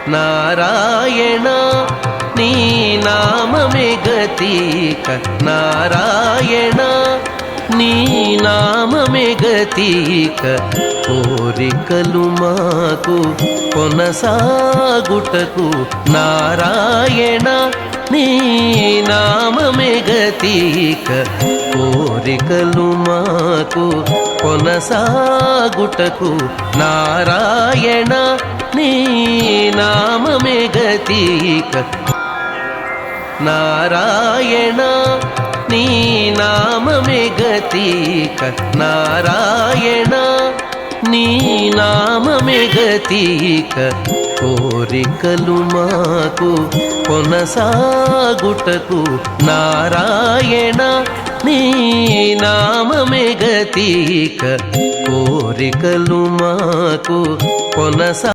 నారాయణ నీ నామమే గతిక నారాయణ నీ నామమే గతిక కోరికలు మాకు కొనసాగుటకు నారాయణ నీ నామమే గతిక కోరికలు మాకు కొనసాగుటకు నారాయణ నీ నామమే గతిక నారాయణ నీ నామమే గతిక నారాయణ నీ నామమే గతిక కోరికలు మాకు కొనసాగుటకు నారాయణ నీ నామమే గతిక కోరికలు మాకు కొనసా